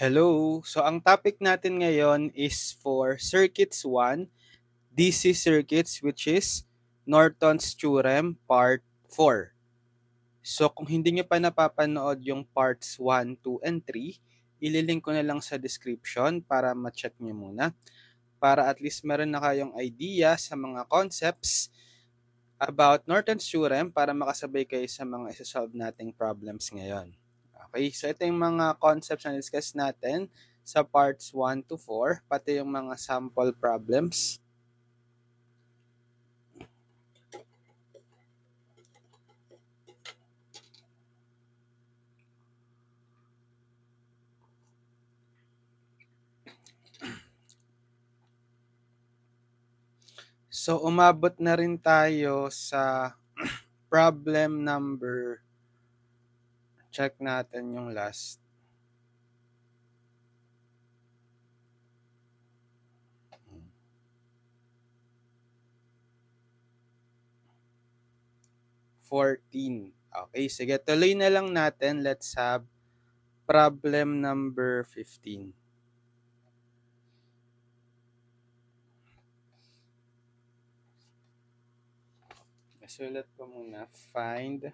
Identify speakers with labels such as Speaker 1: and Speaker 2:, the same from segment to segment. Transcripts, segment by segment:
Speaker 1: Hello! So ang topic natin ngayon is for Circuits 1, DC Circuits, which is Norton's Theorem Part 4. So kung hindi nyo pa napapanood yung parts 1, 2, and 3, ililink ko na lang sa description para ma-check nyo muna. Para at least meron na kayong idea sa mga concepts about Norton's Theorem para makasabay kayo sa mga isa-solve nating problems ngayon. Okay, so ito yung mga concepts na discuss natin sa parts 1 to 4, pati yung mga sample problems. So umabot na rin tayo sa problem number, check natin yung last. Okay, sige, tuloy na lang natin. Let's have problem number 15. Masulat ko muna, find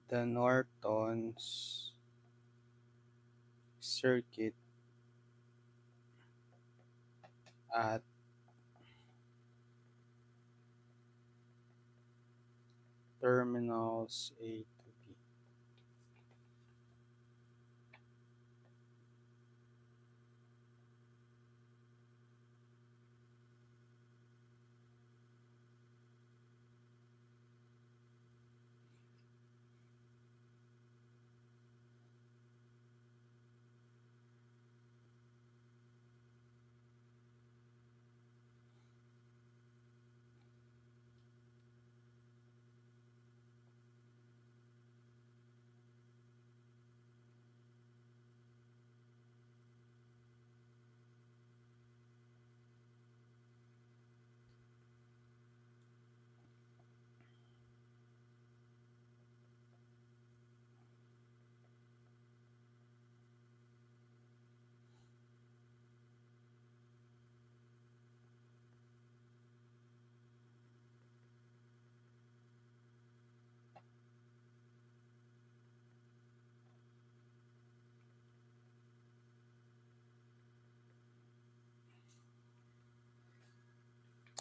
Speaker 1: the Norton's circuit at terminals A to B.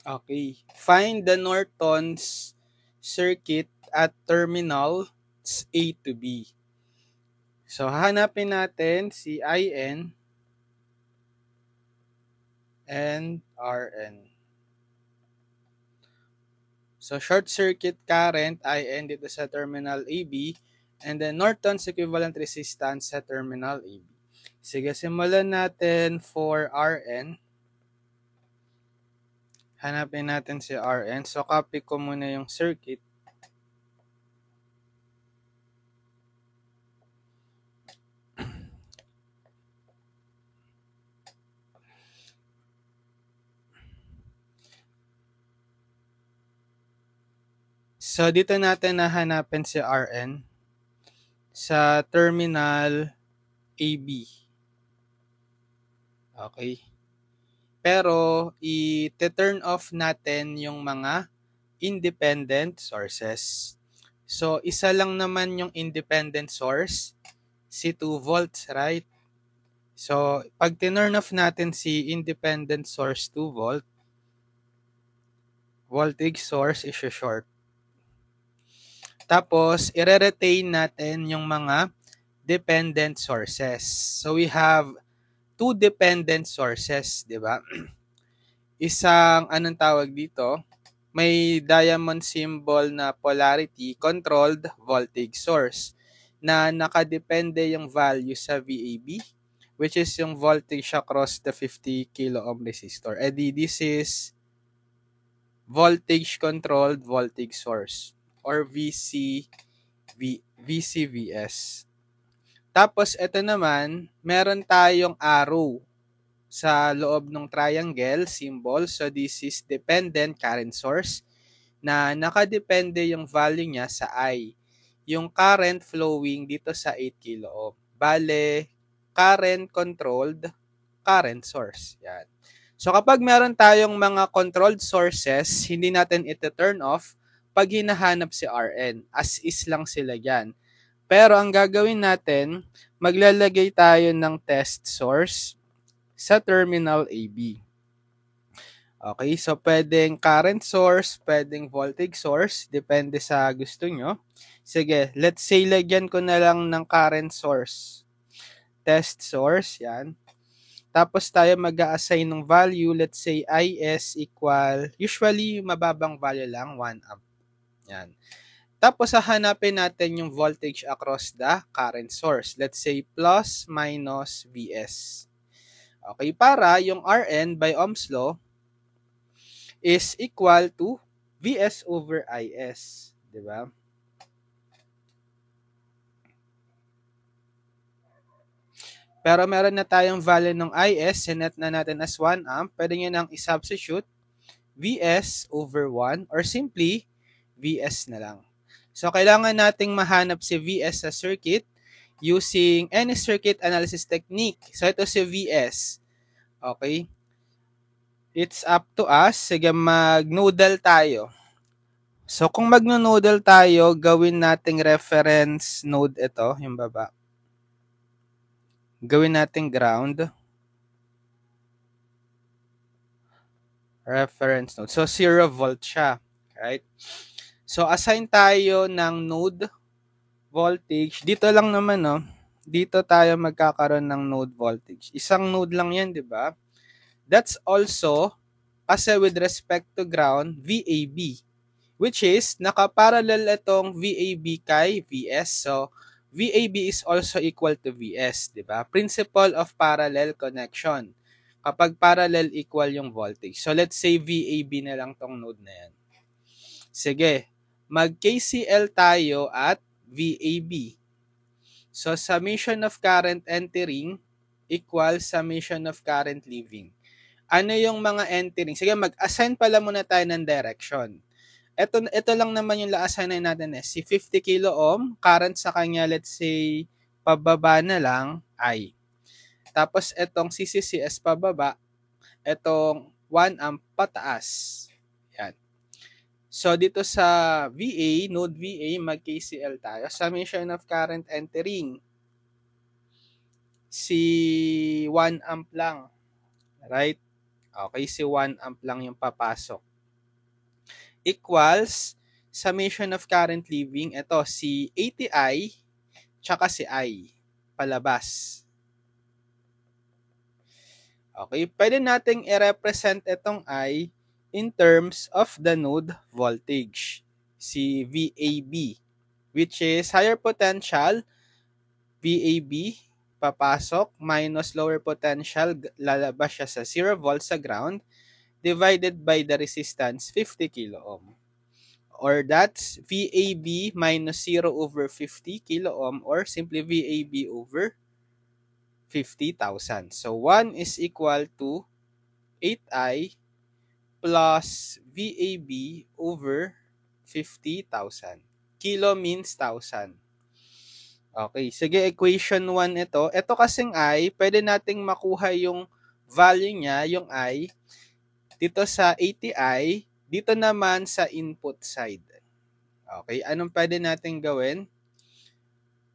Speaker 1: Okay, find the Norton's circuit at terminals A to B. So, hahanapin natin si IN and RN. So, short circuit current, IN dito sa terminal AB, and then Norton's equivalent resistance sa terminal AB. Sige, simulan natin for RN. Hanapin natin si RN. So, copy ko muna yung circuit. So, dito natin nahanapin si RN sa terminal AB. Okay. Pero, i-turn off natin yung mga independent sources. So, isa lang naman yung independent source, si 2 volts, right? So, pag tinurn off natin si independent source 2 volt, voltage source is short. Tapos, i-retain natin yung mga dependent sources. So, we have 2 dependent sources, di ba? Isang, anong tawag dito? May diamond symbol na polarity controlled voltage source na nakadepende yung value sa VAB, which is yung voltage across the 50 kilo ohm resistor. This is voltage controlled voltage source or VCVS. Tapos ito naman, meron tayong arrow sa loob ng triangle symbol. So this is dependent current source na nakadepende yung value niya sa I. yung current flowing dito sa 8 kilo ohm. Bale, current controlled current source. Yan. So kapag meron tayong mga controlled sources, hindi natin ito turn off pag hinahanap si RN. As is lang sila yan. Pero ang gagawin natin, maglalagay tayo ng test source sa terminal AB. Okay, so pwedeng current source, pwedeng voltage source, depende sa gusto nyo. Sige, let's say lagyan ko na lang ng current source. Test source, yan. Tapos tayo mag-a-assign ng value, let's say IS equal, usually mababang value lang, 1 amp. Yan. Tapos hahanapin natin yung voltage across the current source. Let's say plus minus Vs. Okay, para yung Rn by Ohm's law is equal to Vs over Is. Diba? Pero meron na tayong value ng Is, sinet na natin as 1 amp. Pwede nyo nang i-substitute Vs over 1 or simply Vs na lang. So, kailangan nating mahanap si Vs sa circuit using any circuit analysis technique. So, ito si Vs. Okay? It's up to us. Sige, mag-nodal tayo. So, kung mag-nodal tayo, gawin nating reference node ito, yung baba. Gawin nating ground. Reference node. So, 0 volt siya. Right? So, assign tayo ng node voltage. Dito lang naman, no? Dito tayo magkakaroon ng node voltage. Isang node lang yan, di ba? That's also, kasi with respect to ground, VAB. Which is, nakaparallel itong VAB kay VS. So, VAB is also equal to VS, di ba? Principle of parallel connection. Kapag parallel, equal yung voltage. So, let's say VAB na lang tong node na yan. Sige, mag-KCL tayo at VAB. So, summation of current entering equals summation of current leaving. Ano yung mga entering? Sige, mag-assign pala muna tayo ng direction. Ito lang naman yung la-assign natin eh. Si 50 kilo ohm, current sa kanya, let's say, pababa na lang, I. Tapos, itong CCCS pababa, itong 1 amp pataas. Yan. So, dito sa VA, node VA, mag-KCL tayo. Summation of current entering. Si 1 amp lang. Right? Okay, si 1 amp lang yung papasok. Equals summation of current leaving. Ito, si 80I tsaka si I. Palabas. Okay, pwede nating i-represent itong I in terms of the node voltage. Si VAB, which is higher potential, VAB, papasok, minus lower potential, lalabas siya sa 0 volts sa ground, divided by the resistance 50 kilo ohm. Or that's VAB minus 0 over 50 kilo ohm or simply VAB over 50,000. So 1 is equal to 8I plus VAB over 50,000. Kilo means 1,000. Okay, sige, equation 1 ito. Ito kasing I, pwede nating makuha yung value niya, yung I, dito sa 80I, dito naman sa input side. Okay, anong pwede nating gawin?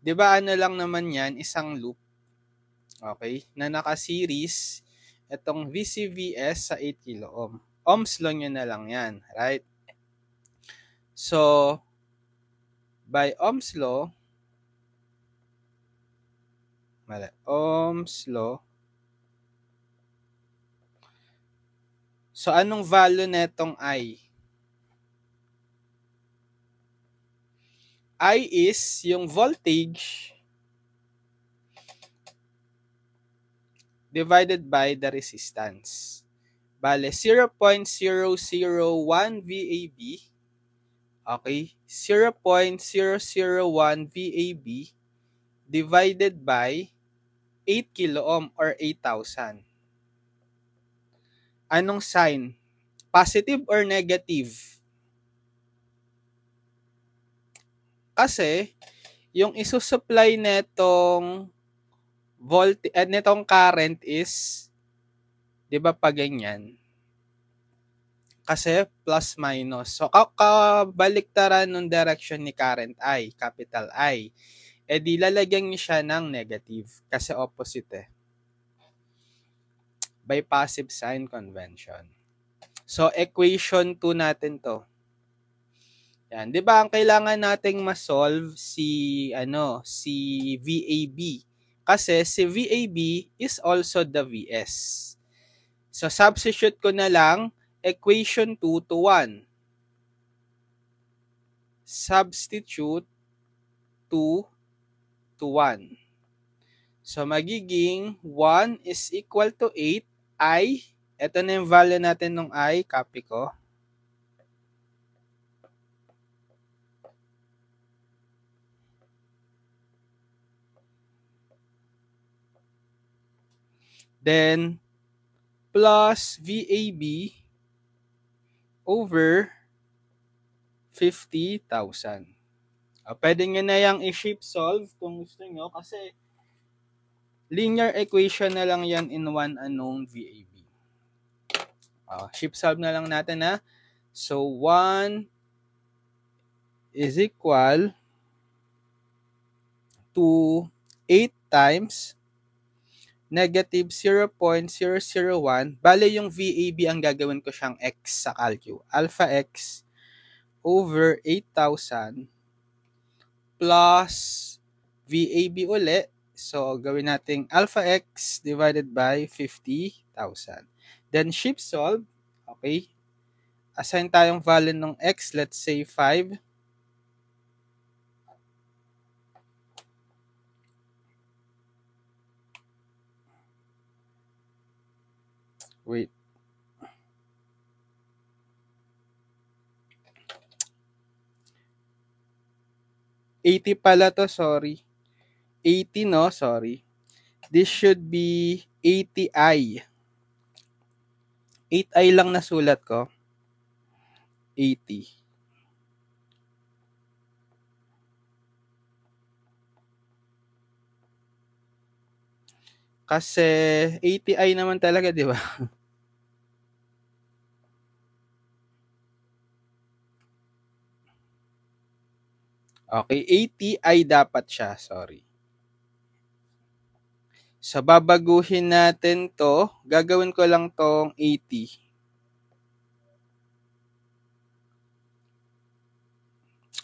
Speaker 1: Diba ano lang naman yan, isang loop. Okay, na naka-series, itong VCVS sa 8 kilo ohm. Ohm's law nyo na lang yan, right? So, by Ohm's law, Ohm's law. So, anong value netong I? I is yung voltage divided by the resistance. Bale, 0.001 VAB. Okay? 0.001 VAB divided by 8 kilo ohm or 8,000. Anong sign? Positive or negative? Kasi, yung isusupply netong netong current is, di ba pa ganyan? Kasi plus minus. So, kabaliktaran ng direction ni current I, capital I. E di lalagyan niyo siya ng negative kasi opposite eh. By passive sign convention. So, equation 2 natin to. Yan, 'di ba? Ang kailangan nating ma-solve si VAB. Kasi si VAB is also the VS. So, substitute ko na lang equation 2 to 1. Substitute 2 to 1. So, magiging 1 is equal to 8. I, ito na yung value natin ng I. Copy ko. Then, plus VAB over 50,000. Pwede nyo na yung i-shape solve kung gusto nyo kasi linear equation na lang yan in one unknown VAB. Shape solve na lang natin na. So, 1 is equal to 8 times negative 0.001. Bale yung VAB ang gagawin ko siyang x sa calcu. Alpha x over 8,000 plus VAB uli. So, gawin natin alpha x divided by 50,000. Then, shape solve. Okay. Assign tayong value ng x. Let's say 5. Wait. $80 pala to, sorry. 80, no? Sorry. This should be 80i. 8i lang nasulat ko. 80. Kasi 80i naman talaga, di ba? Okay, 80i dapat siya. Sorry. So, babaguhin natin to. Gagawin ko lang tong 80.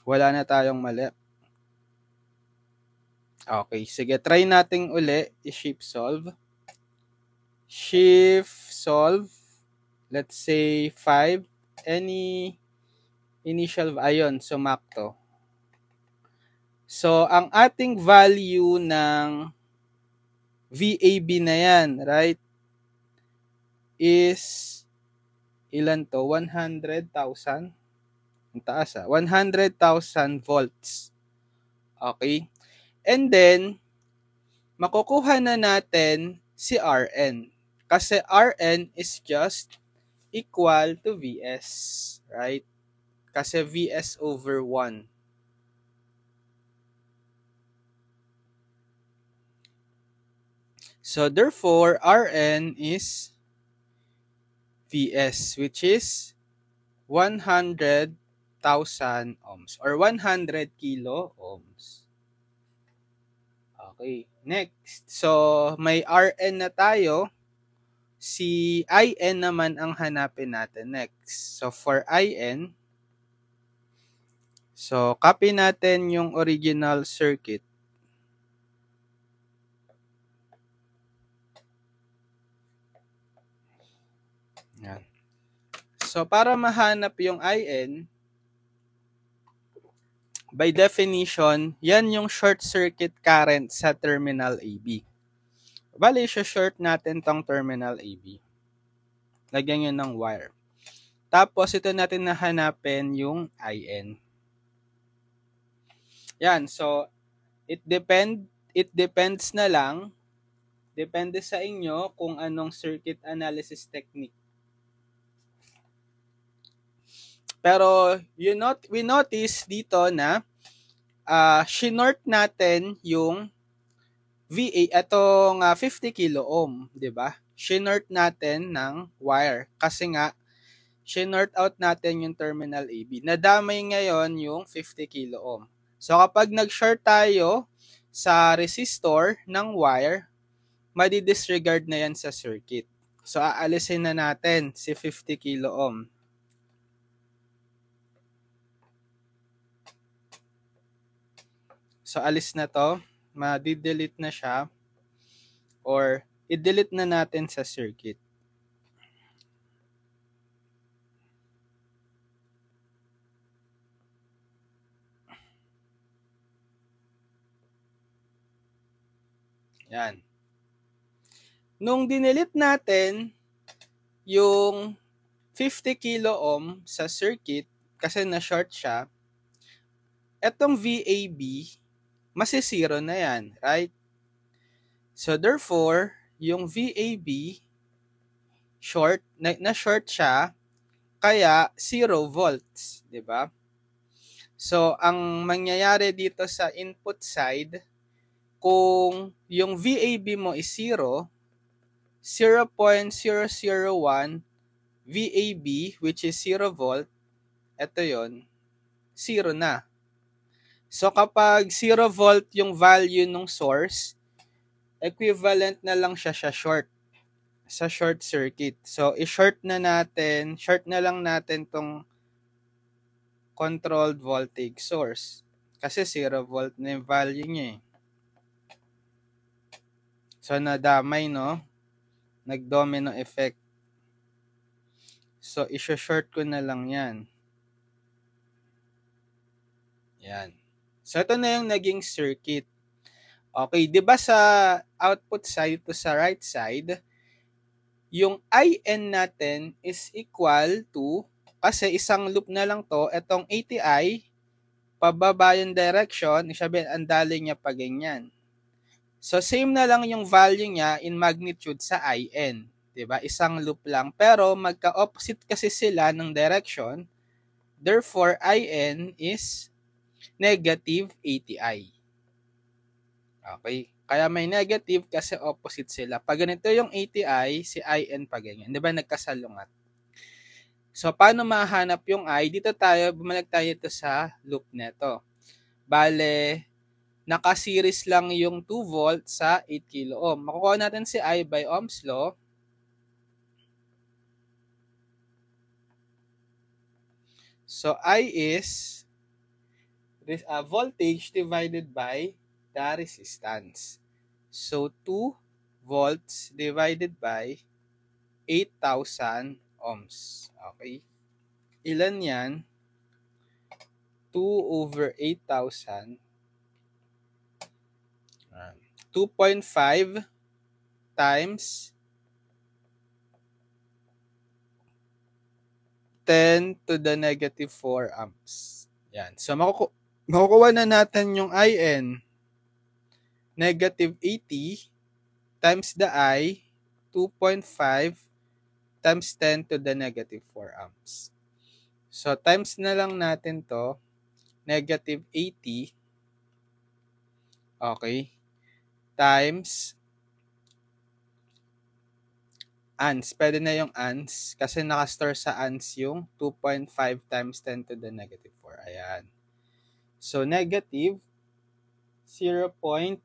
Speaker 1: Wala na tayong mali. Okay, sige. Try natin uli i-shift solve. Shift solve. Let's say 5. Any initial, ayun, sumakto. So, ang ating value ng VAB na yan, right, is ilan to? 100,000. Ang taas 100,000 volts. Okay? And then, makukuha na natin si RN. Kasi RN is just equal to VS. Right? Kasi VS over 1. So, therefore, Rn is Vs, which is 100,000 ohms or 100 kilo ohms. Okay, next. So, may Rn na tayo. Si In naman ang hanapin natin next. So, for In, so, copy natin yung original circuit. Yan. So, para mahanap yung In, by definition, yan yung short circuit current sa terminal AB. Bali, short natin tong terminal AB. Lagyan nyo ng wire. Tapos, ito natin nahanapin yung In. Yan. So, it depends na lang. Depende sa inyo kung anong circuit analysis technique. Pero, we notice dito na shinort natin yung VA, itong 50 kilo ohm, di ba? Shinort natin ng wire kasi nga, shinort out natin yung terminal AB. Nadamay ngayon yung 50 kilo ohm. So kapag nag-short tayo sa resistor ng wire, madi-disregard na yan sa circuit. So aalisin na natin si 50 kilo ohm. So alis na to, madi-delete na siya or i-delete na natin sa circuit. Yan. Nung dinelete natin yung 50 kilo ohm sa circuit kasi na-short siya, etong VAB, masisiro na yan, right? So therefore, yung VAB, short, na-short siya, kaya 0 volts, di ba? So ang mangyayari dito sa input side, kung yung VAB mo is 0, 0.001 VAB, which is 0 volt, ito yon, 0 na. So kapag 0 volt yung value ng source, equivalent na lang siya sa short circuit. So i-short na lang natin tong controlled voltage source. Kasi 0 volt na yung value niya eh. So nadamay, no? Nag-domino effect. So i-short ko na lang yan. Yan. So ito na yung naging circuit. Okay, di ba sa output side to sa right side, yung IN natin is equal to, kasi isang loop na lang to, itong ATI, pababa yung direction, isabihin, ang dali niya pa ganyan. So, same na lang yung value niya in magnitude sa IN. Diba? Isang loop lang. Pero, magka-opposite kasi sila ng direction. Therefore, IN is negative ATI. Okay? Kaya may negative kasi opposite sila. Pag ganito yung ATI, si IN pa ganyan. Diba? Nagkasalungat. So, paano mahanap yung I? Dito tayo, bumalik tayo ito sa loop neto. Bale, naka-series lang yung 2 volt sa 8 kilo ohm. Makukuha natin si I by Ohm's law. So, I is voltage divided by the resistance. So, 2 volts divided by 8,000 ohms. Okay? Ilan yan? 2 over 8,000. 2.5 times 10 to the negative 4 amps. Yan. So, makukuha na natin yung IN. Negative 80 times the I, 2.5 times 10 to the negative 4 amps. So, times na lang natin to. Negative 80. Okay. Times ans. Pwede na yung ans kasi nakastore sa ans yung 2.5 times 10 to the negative 4. Ayan. So, negative 0.02.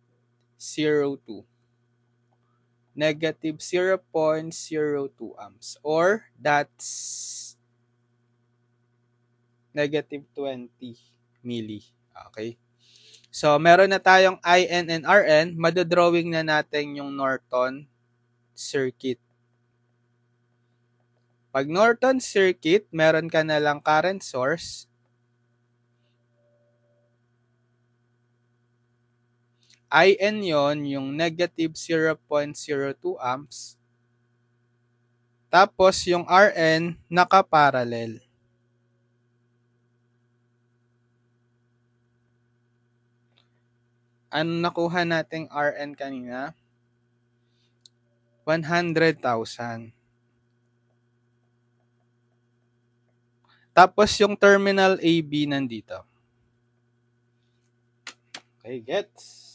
Speaker 1: Negative 0.02 amps. Or, that's negative 20 milli. Okay? So, meron na tayong IN and RN. Madodrawing na natin yung Norton circuit. Pag Norton circuit, meron ka na lang current source. IN yon yung negative 0.02 amps. Tapos yung RN naka-parallel. Ano nakuha nating RN kanina? 100,000. Tapos yung terminal AB nandito. Okay, gets.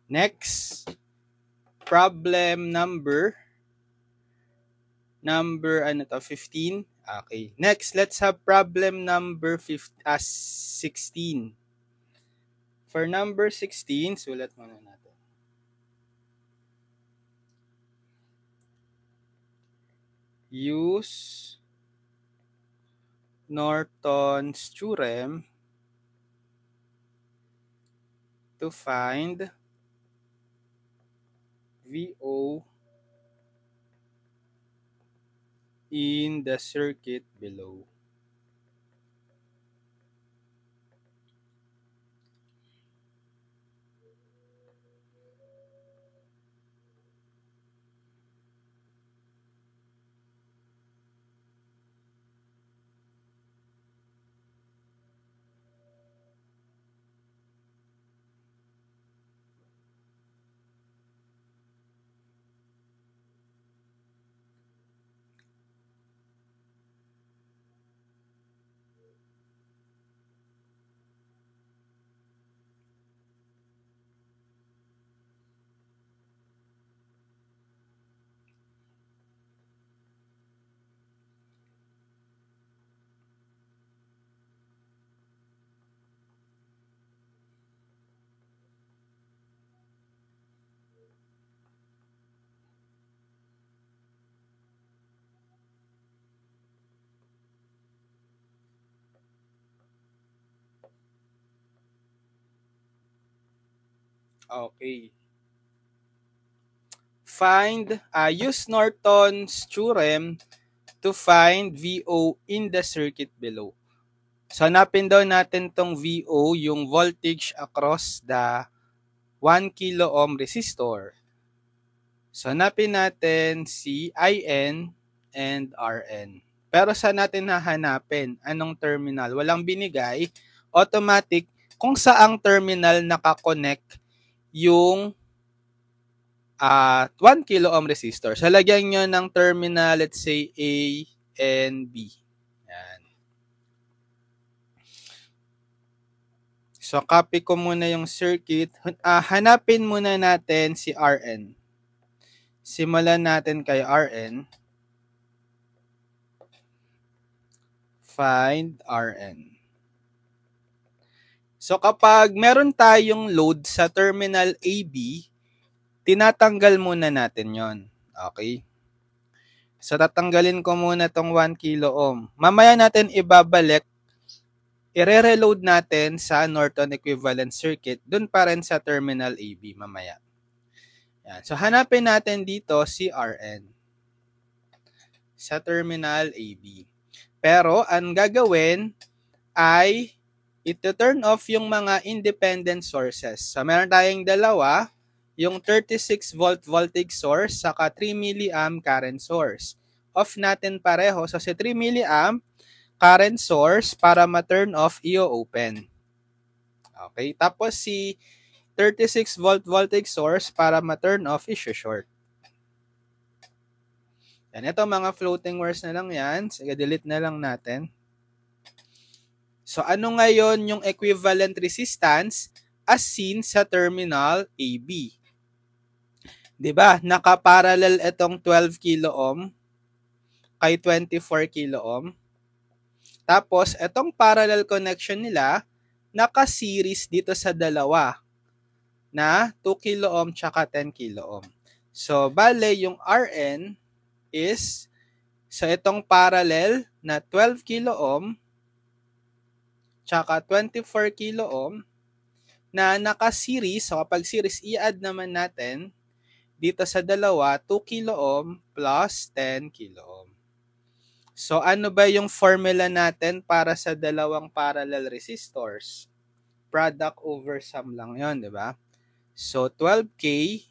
Speaker 1: Next, problem number 15. Okay. Next, let's have problem number 16. For number 16, sulat muna natin. Use Norton's theorem to find VO in the circuit below. Okay. Use Norton's theorem to find VO in the circuit below. So, hanapin daw natin tong VO, yung voltage across the 1 kilo ohm resistor. So, hanapin natin si IN and RN. Pero saan natin hahanapin? Anong terminal? Walang binigay. Automatic kung saang terminal nakakonect yung 1 kilo ohm resistor. So, lagyan nyo ng terminal, let's say A and B. Yan. So, copy ko muna yung circuit. Hanapin muna natin si RN. Simulan natin kay RN. Find RN. So, kapag meron tayong load sa terminal AB, tinatanggal muna natin yon. Okay? So, tatanggalin ko muna tong 1 kilo ohm. Mamaya natin ibabalik, i-reload natin sa Norton equivalent circuit, dun pa rin sa terminal AB mamaya. Yan. So, hanapin natin dito si RN sa terminal AB. Pero, ang gagawin ay ito-turn off yung mga independent sources. So, meron tayong dalawa, yung 36 volt voltage source saka 3 milliamp current source. Off natin pareho. So, si 3 milliamp current source para ma-turn off, i-open. Okay? Tapos, si 36 volt voltage source para ma-turn off, i-short. Yan, ito mga floating wires na lang yan. Sige, delete na lang natin. So, ano ngayon yung equivalent resistance as seen sa terminal AB? Diba? Nakaparallel itong 12 kilo ohm kay 24 kilo ohm. Tapos, itong parallel connection nila, naka-series dito sa dalawa na 2 kilo ohm tsaka 10 kilo ohm. So, bale, yung RN is sa itong parallel na 12 kilo ohm tsaka 24 kilo ohm na naka-series. So, kapag series, i-add naman natin dito sa dalawa, 2 kilo ohm plus 10 kilo ohm. So, ano ba yung formula natin para sa dalawang parallel resistors? Product over sum lang yon, di ba? So, 12K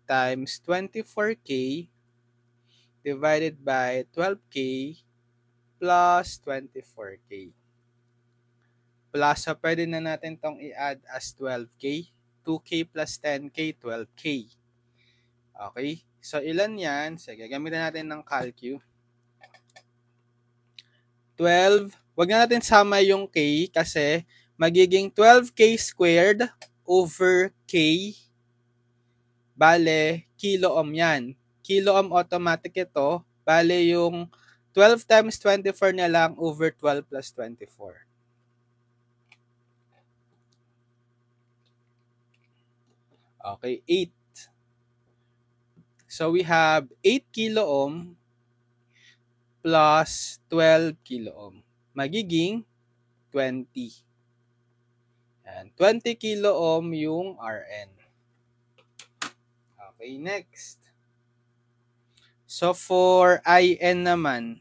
Speaker 1: times 24K divided by 12K plus 24K. Plus, so pwede na natin tong i-add as 12K. 2K plus 10K, 12K. Okay? So, ilan yan? Sige, gamitin natin ng calcu. 12. Wag na natin sama yung K kasi magiging 12K squared over K. Bale, kilo ohm yan. Kilo ohm automatic ito. Bale, yung 12 times 24 na lang over 12 plus 24. Okay, 8. So, we have 8 kilo ohm plus 12 kilo ohm. Magiging 20. And 20 kilo ohm yung Rn. Okay, next. So, for IN naman,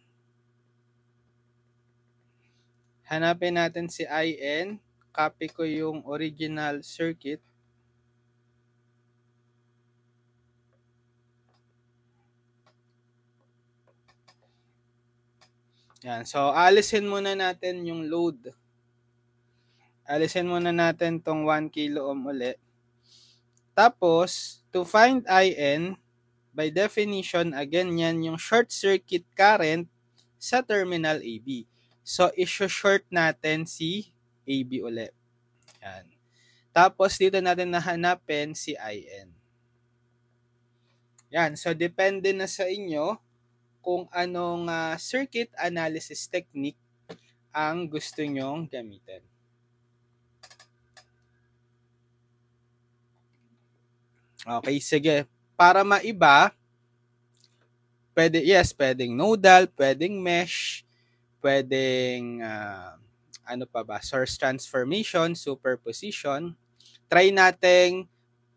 Speaker 1: hanapin natin si IN. Copy ko yung original circuit. Yan. So, alisin muna natin yung load. Alisin muna natin tong 1 kilo ohm ulit. Tapos, to find IN, by definition, again, yan yung short circuit current sa terminal AB. So, iso-short natin si AB ulit. Yan. Tapos, dito natin nahanapin si IN. Yan. So, depende na sa inyo kung anong circuit analysis technique ang gusto nyong gamitin. Okay, sige. Para maiba, pwedeng nodal, pwedeng mesh, pwedeng ano pa ba, source transformation, superposition. Try natin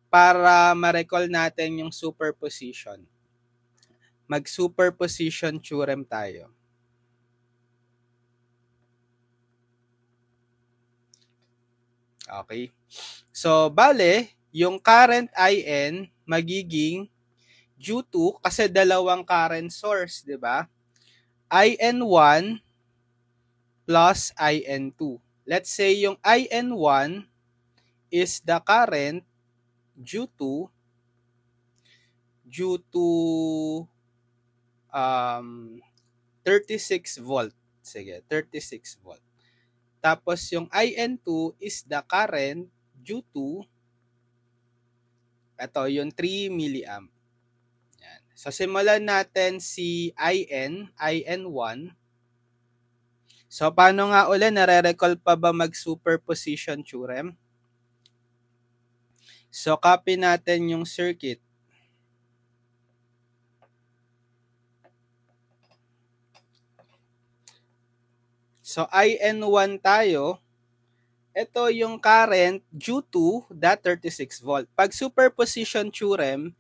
Speaker 1: para ma-recall natin yung superposition. Mag-superposition theorem tayo. Okay. So, bale, yung current IN magiging due to, kasi dalawang current source, di ba? IN1 plus IN2. Let's say yung IN1 is the current due to 36 volt. Sige, 36 volt. Tapos yung IN2 is the current due to ito, yung 3 milliamp. Yan. So, simulan natin si IN1. So, paano nga ulit? Nare-recall pa ba mag-superposition theorem? So, copy natin yung circuit. So, IN1 tayo. Ito yung current due to that 36 volt. Pag superposition theorem,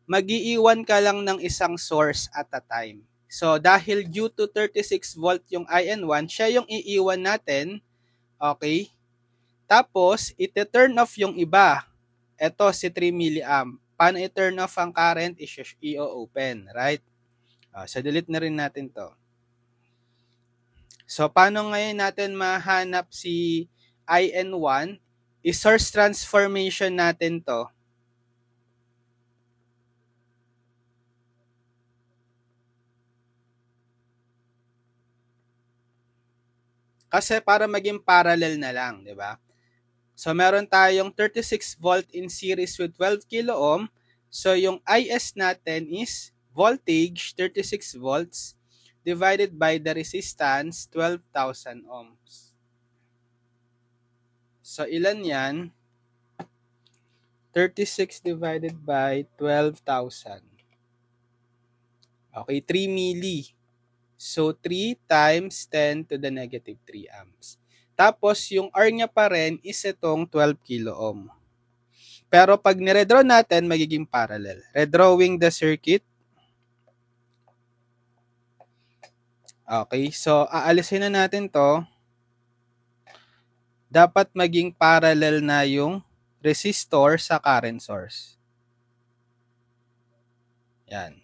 Speaker 1: mag-iiwan ka lang ng isang source at a time. So, dahil due to 36 volt yung IN1, siya yung iiwan natin. Okay? Tapos, iti-turn off yung iba. Ito, si 3 milliamp. Paano i-turn off ang current? I-open, right? So, delete na rin natin to. So, paano ngayon natin mahanap si IN1? I-source transformation natin to. Kasi para maging parallel na lang, di ba? So, meron tayong 36 volt in series with 12 kilo ohm. So, yung IS natin is voltage, 36 volts, divided by the resistance, 12,000 ohms. So, ilan yan? 36 divided by 12,000. Okay, 3 milli. So, 3 times 10 to the negative 3 amps. Tapos, yung R niya pa rin is itong 12 kilo ohm. Pero pag niredraw natin, magiging parallel. Redrawing the circuit. Okay, so aalisin na natin to. Dapat maging parallel na yung resistor sa current source. Yan.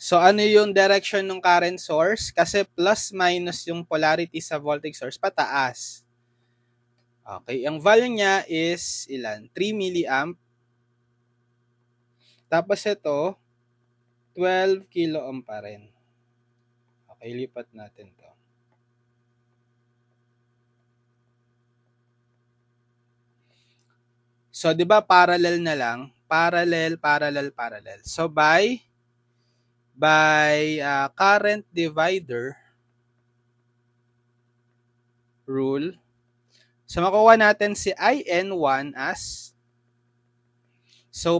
Speaker 1: So, ano yung direction ng current source? Kasi plus minus yung polarity sa voltage source, pataas. Okay, ang value niya is ilan? 3 milliamp. Tapos ito, 12 kilo ohm pa rin. Okay, lipat natin to. So, di ba parallel na lang? Parallel. So, by current divider rule, so makuha natin si IN1 as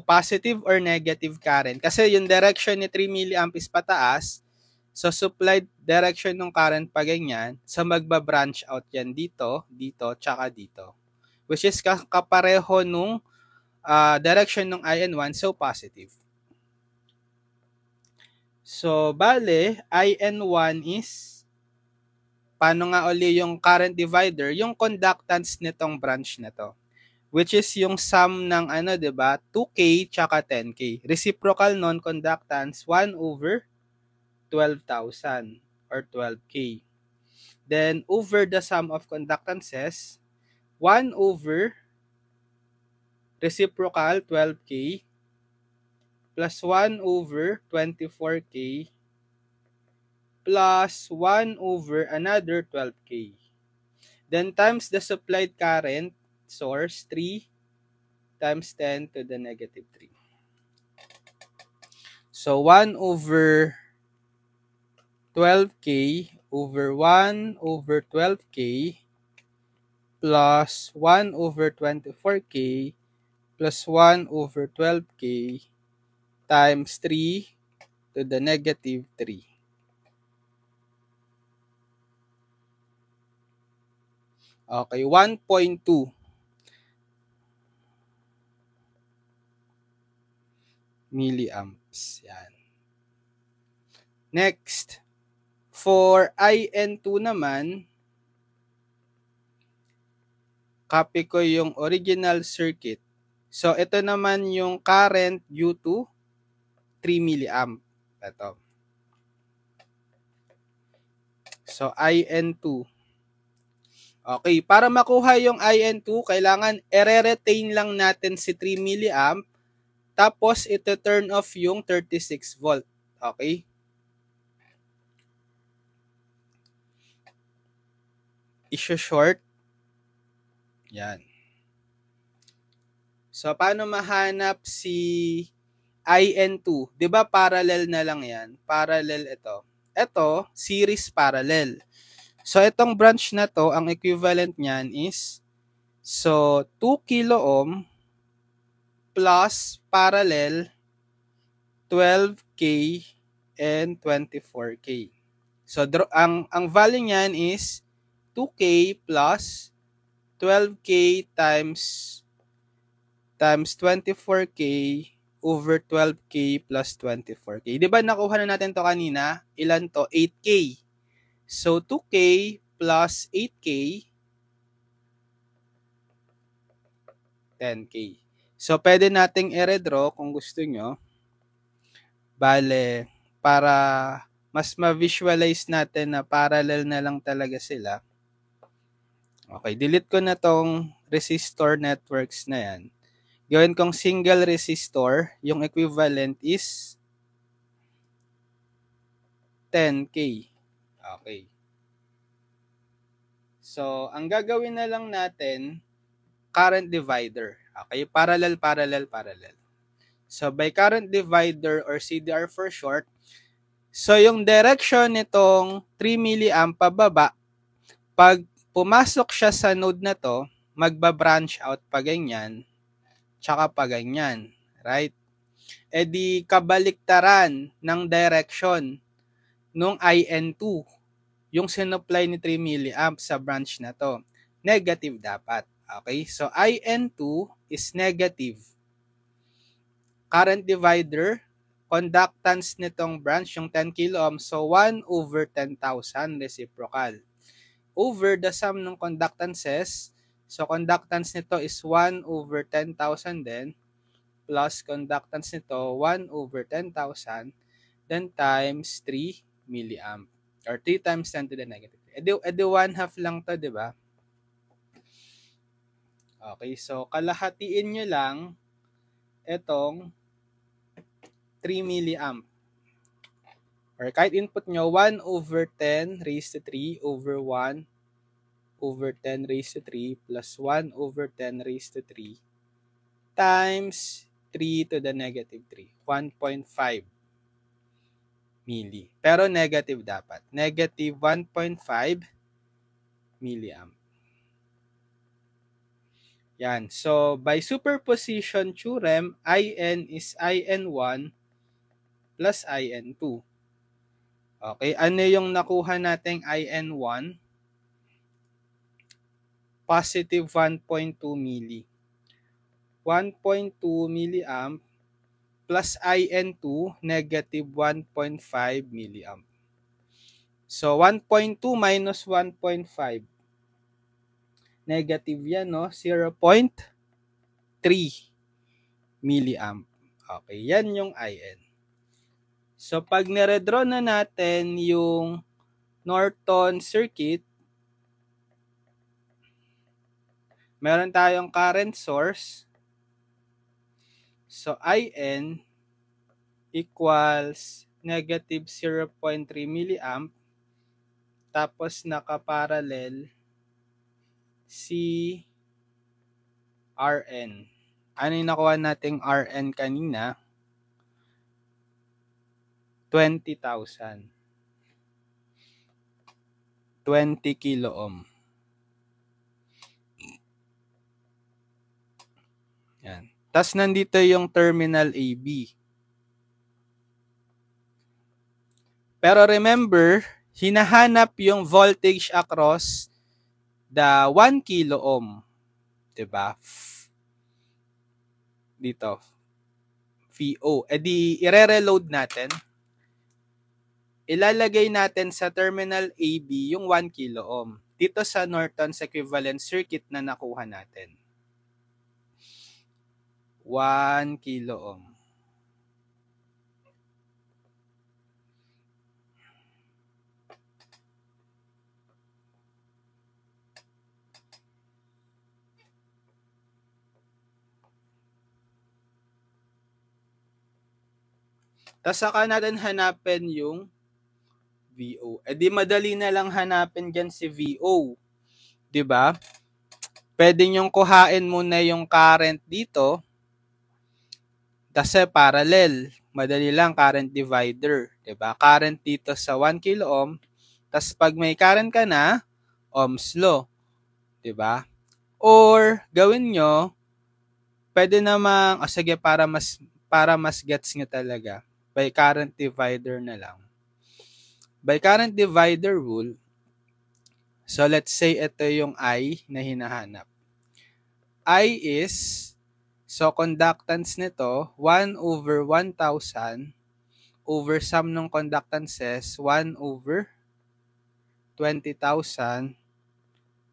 Speaker 1: positive or negative current. Kasi yung direction ni 3 milliamp is pataas, so supplied direction ng current pa ganyan, so magba-branch out yan dito, tsaka dito. Which is kapareho nung direction ng IN1, so positive. So, bale, IN1 is, paano nga uli yung current divider? Yung conductance nitong branch na to. Which is yung sum ng 'di ba? 2K tsaka 10K. Reciprocal non-conductance 1 over 12,000 or 12K. Then, over the sum of conductances, 1 over reciprocal 12K plus 1 over 24K plus 1 over another 12K. Then times the supplied current source, 3 times 10 to the negative 3. So 1 over 12K over 1 over 12K plus 1 over 24K plus 1 over 12K times 3 to the negative 3. Okay, 1.2 milliamps. Yan. Next, for IN2 naman, copy ko yung original circuit. So, ito naman yung current due to 3 milliamp. Ito. So, IN2. Okay, para makuha yung IN2, kailangan i-retain lang natin si 3 milliamp, tapos ito turn off yung 36 volt. Okay? Issue short. Yan. So, paano mahanap si IN2? 'Di ba parallel na lang yan? Parallel ito. Ito, series parallel. So, itong branch na to, ang equivalent niyan is, 2 kilo ohm plus parallel 12K and 24K. So, ang value niyan is 2K plus 12K times 24K over 12K plus 24K. Di ba nakuha na natin to kanina? Ilan to? 8K. So, 2K plus 8K, 10K. So, pwede nating i-redraw kung gusto nyo. Bale, para mas ma-visualize natin na parallel na lang talaga sila. Okay, delete ko na tong resistor networks na yan. Gawin kong single resistor, yung equivalent is 10K. Okay. So, ang gagawin na lang natin, current divider. Okay, parallel. So, by current divider or CDR for short, so yung direction nitong 3 milliamp pababa, pag pumasok siya sa node na to, magba-branch out pa ganyan, tsaka pa ganyan, right? E di kabaliktaran ng direction nung IN2, yung sinupply ni 3 milliamp sa branch na to. Negative dapat. Okay? So, IN2 is negative. Current divider, conductance nitong branch, yung 10 kilo ohm, so 1 over 10,000 reciprocal. Over the sum ng conductances, so conductance nito is 1 over 10,000 din, plus conductance nito 1 over 10,000. then times 3 milliamp. Or 3 times 10 to the negative 3. Edi 1/2 lang to, di ba? Okay, so kalahatiin nyo lang itong 3 milliamp. Or kahit input nyo, 1 over 10 raised to 3 over 1 over 10 raised to 3 plus 1 over 10 raised to 3 times 3 to the negative 3. 1.5 milli. Pero negative dapat. Negative 1.5 milliamp. Yan. So, by superposition theorem, IN is IN1 plus IN2. Okay, ano yung nakuha nating IN1? Positive 1.2 milli. 1.2 milliamp plus IN2, negative 1.5 milliamp. So, 1.2 minus 1.5. Negative yan, no? 0.3 milliamp. Okay, yan yung IN. So, pag niredraw na natin yung Norton circuit, meron tayong current source. So, IN equals negative 0.3 milliamp. Tapos, nakaparallel si RN. Ano yung nakuha nating RN kanina? 20,000. 20 kilo ohm. Yan. Tapos nandito yung terminal AB. Pero remember, hinahanap yung voltage across the 1 kilo ohm. Diba? Dito. VO. E di, i-reload natin. Ilalagay natin sa terminal AB yung 1 kilo ohm. Dito sa Norton's equivalent circuit na nakuha natin. 1 kilo ohm. Tapos saka natin hanapin yung VO. E di madali na lang hanapin dyan si VO. Diba? Pwede nyong kuhain muna yung current dito. Kasi parallel. Madali lang, current divider. Diba? Current dito sa 1 kilo ohm. Tapos pag may current ka na, Ohm's law. Diba? Or, gawin nyo, pwede namang, sige, para mas gets nyo talaga, by current divider na lang. By current divider rule, so let's say ito yung I na hinahanap. I is, so conductance nito, 1 over 1,000 over sum ng conductances, 1 over 20,000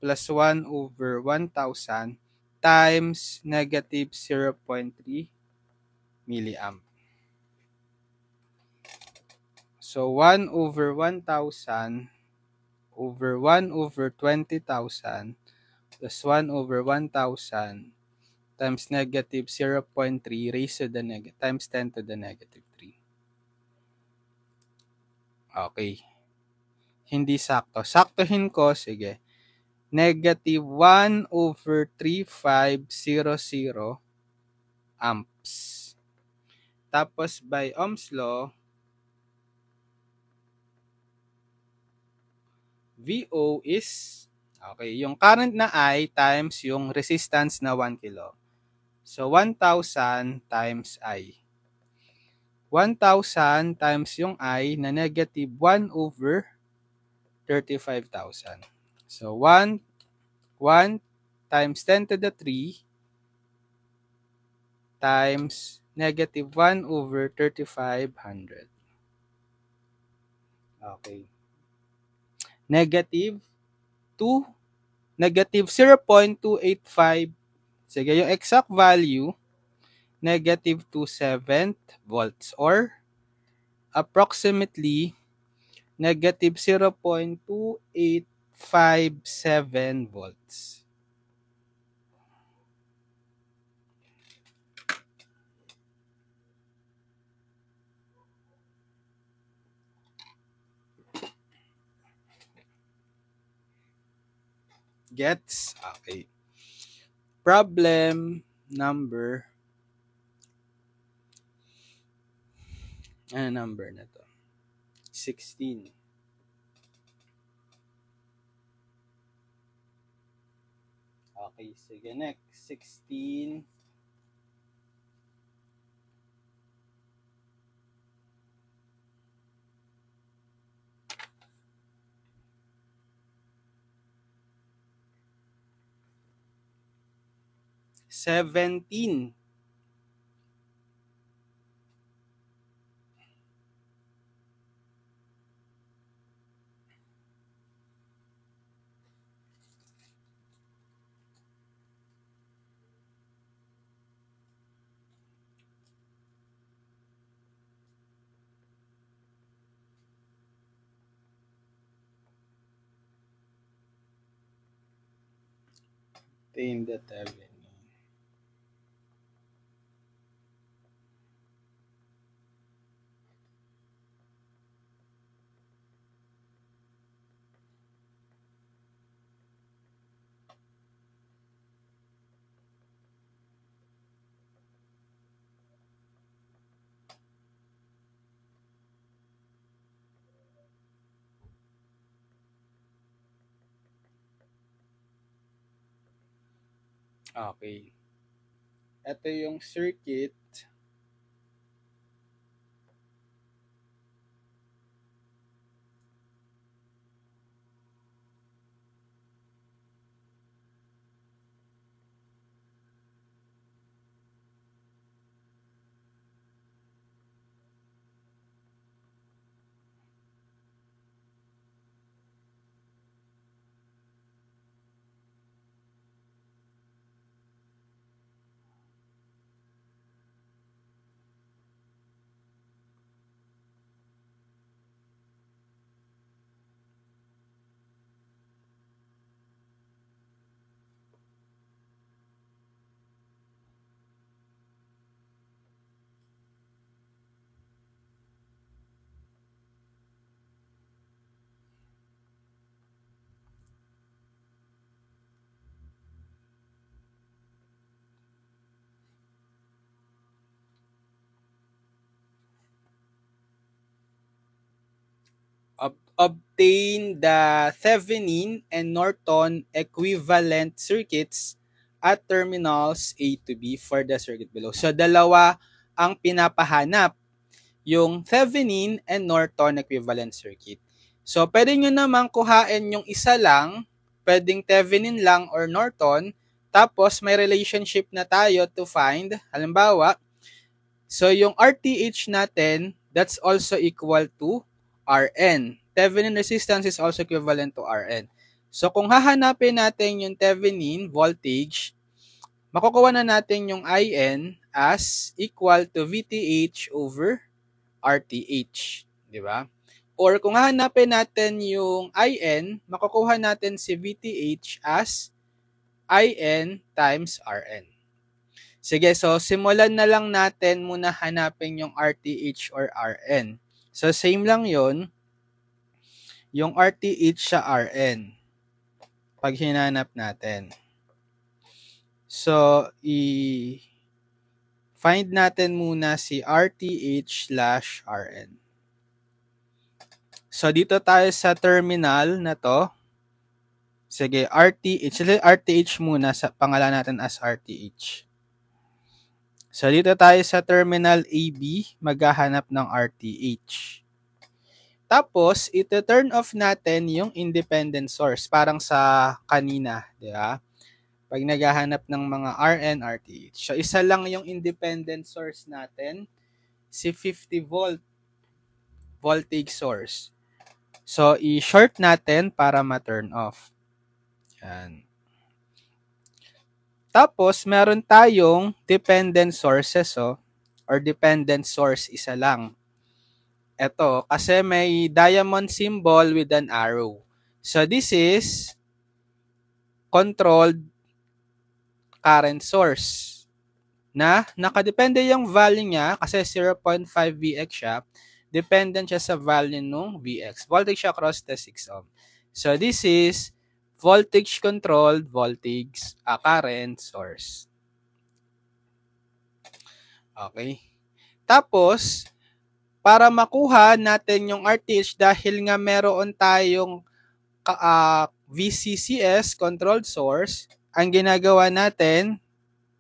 Speaker 1: plus 1 over 1,000 times negative 0.3 milliamp. So, 1 over 1,000 over 1 over 20,000 plus 1 over 1,000 times negative 0.3 raised to the negative times 10 to the negative 3. Okay. Hindi sakto. Saktohin ko, sige. Negative 1 over 3500 amps. Tapos by Ohm's law, VO is, okay, yung current na I times yung resistance na 1 kilo. So, 1,000 times I. 1,000 times yung I na negative 1 over 35,000. So, 1 times 10 to the 3 times negative 1 over 3,500. Okay. Negative 0.285. Sige, yung exact value, negative 27 volts or approximately negative 0.2857 volts. Gets? Okay. Problem number, ano number na to? 16. Okay, sige, next. 16. Seventeen. Obtain the Thevenin. Okay. Ito yung circuit. Obtain the Thevenin and Norton equivalent circuits at terminals A to B for the circuit below. So, dalawa ang pinapahanap, yung Thevenin and Norton equivalent circuit. So, pwede nyo namang kuhain yung isa lang, pwedeng Thevenin lang or Norton, tapos may relationship na tayo to find, halimbawa, so yung RTH natin, that's also equal to Rn. Thevenin resistance is also equivalent to Rn. So kung hahanapin natin yung Thevenin voltage, makukuha na natin yung IN as equal to VTH over RTH. Di ba? Or kung hahanapin natin yung IN, makukuha natin si VTH as IN times Rn. Sige, so simulan na lang natin muna hanapin yung RTH or Rn. So same lang yon, yung RTH sa Rn. Pag hinanap natin. So, find natin muna si RTH/Rn. So, dito tayo sa terminal na to. Sige, RTH muna, sa pangalan natin as RTH. So, dito tayo sa terminal AB, maghahanap ng RTH. Tapos, ito turn off natin yung independent source, parang sa kanina, di ba? Pag naghahanap ng mga RN, RTH. So, isa lang yung independent source natin, si 50 volt voltage source. So, i-short natin para ma-turn off. Yan. Tapos, meron tayong dependent sources, or dependent source, isa lang. Ito, kasi may diamond symbol with an arrow. So this is controlled current source na nakadepende yung value niya kasi 0.5 Vx siya. Dependent siya sa value nung Vx. Voltage across the 6 ohm. So this is voltage controlled voltage current source. Okay. Tapos, para makuha natin yung RTH dahil nga meron tayong VCCS controlled source, ang ginagawa natin,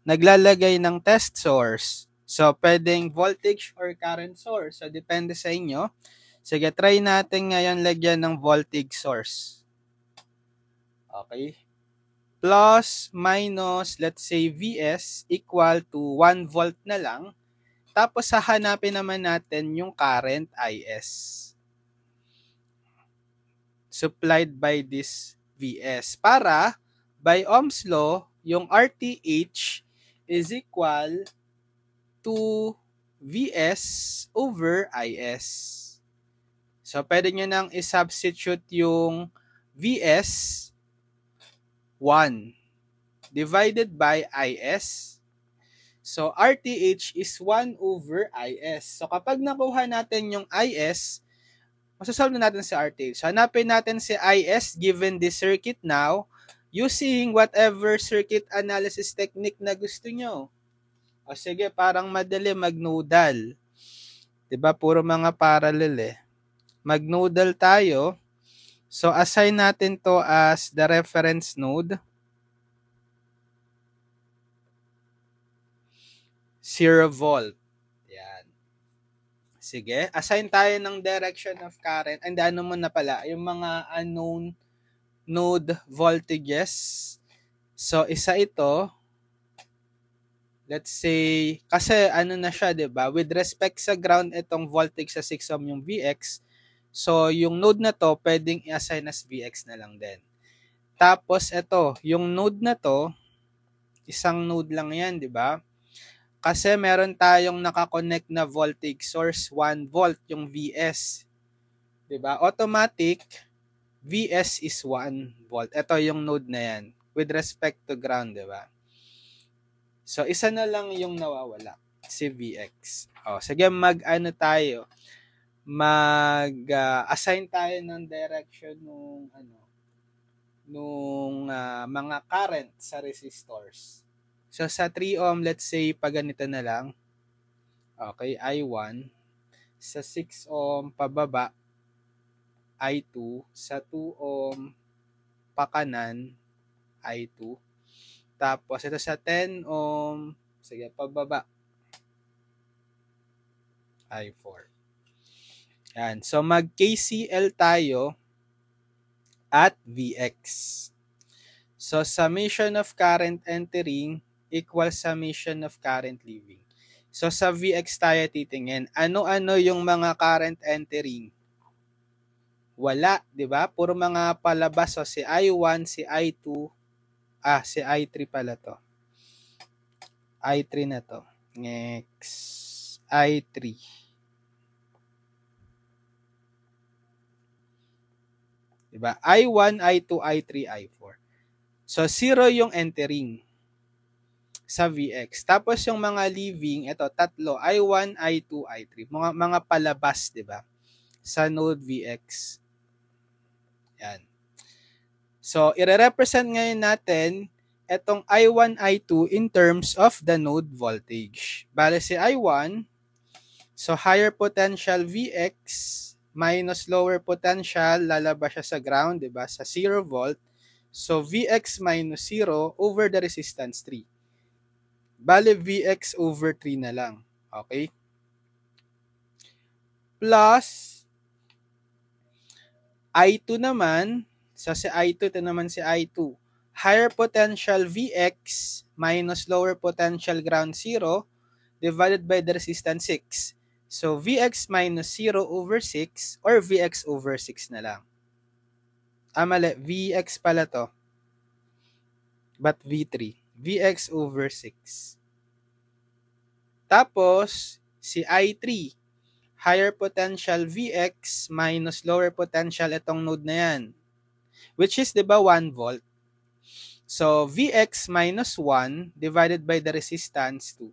Speaker 1: naglalagay ng test source. So, pwedeng voltage or current source. So, depende sa inyo. Sige, try natin ngayon lagyan ng voltage source. Okay. Plus, minus, let's say Vs equal to 1 volt na lang. Tapos, hahanapin naman natin yung current Is supplied by this Vs. Para, by Ohm's law, yung RTH is equal to Vs over Is. So, pwede nyo nang isubstitute yung Vs 1 divided by Is. So, RTH is 1 over Is. So, kapag nakuha natin yung Is, masasolve na natin si RTH. So, hanapin natin si Is given this circuit now using whatever circuit analysis technique na gusto nyo. O sige, parang madali mag-nodal. Diba? Puro mga parallel eh. Mag-nodal tayo. So, assign natin to as the reference node. 0 volt. Yan. Sige. Assign tayo ng direction of current. And ano mo na pala, yung mga unknown node voltages. So, isa ito. Let's say, kasi ano na siya, diba? With respect sa ground, itong voltage sa 6 ohm yung Vx. So, yung node na to, pwedeng i-assign as Vx na lang din. Tapos, ito, yung node na to, isang node lang yan, diba? Kasi meron tayong nakakonect na voltage source, 1 volt, yung Vs. Diba? Automatic, Vs is 1 volt. Ito yung node na yan, with respect to ground, diba? So, isa na lang yung nawawala, si Vx. O, sige, mag-ano tayo, mag-assign tayo ng direction nung mga current sa resistors. So, sa 3 ohm, let's say, pag ganito na lang. Okay, I1. Sa 6 ohm, pababa, I2. Sa 2 ohm, pakanan, I2. Tapos, ito sa 10 ohm, sige, pababa, I4. Yan. So, mag-KCL tayo at Vx. So, summation of current entering equals summation of current leaving. So, sa Vx tayo titingin. Ano-ano yung mga current entering? Wala, di ba? Puro mga palabas. So, si I1, si I2, si I3 pala to. I3 na to. Next, I3. Diba? I1, I2, I3, I4. So, 0 yung entering sa Vx. Tapos yung mga leaving, ito, tatlo, I1, I2, I3. Mga palabas, diba? Sa node Vx. Yan. So, i-represent ngayon natin itong I1, I2 in terms of the node voltage. Bale si I1, so higher potential Vx minus lower potential, lalabas siya sa ground, diba? Sa 0 volt. So, Vx minus 0 over the resistance 3. Bale, Vx over 3 na lang. Okay? Plus, I2 naman, so si I2, ito naman si I2. Higher potential Vx minus lower potential ground 0 divided by the resistance 6. So, Vx minus 0 over 6 or Vx over 6 na lang. Mali. Vx pala to. But V3. Vx over 6. Tapos, si I3. higher potential Vx minus lower potential itong node na yan. Which is, di ba, 1 volt? So, Vx minus 1 divided by the resistance 2.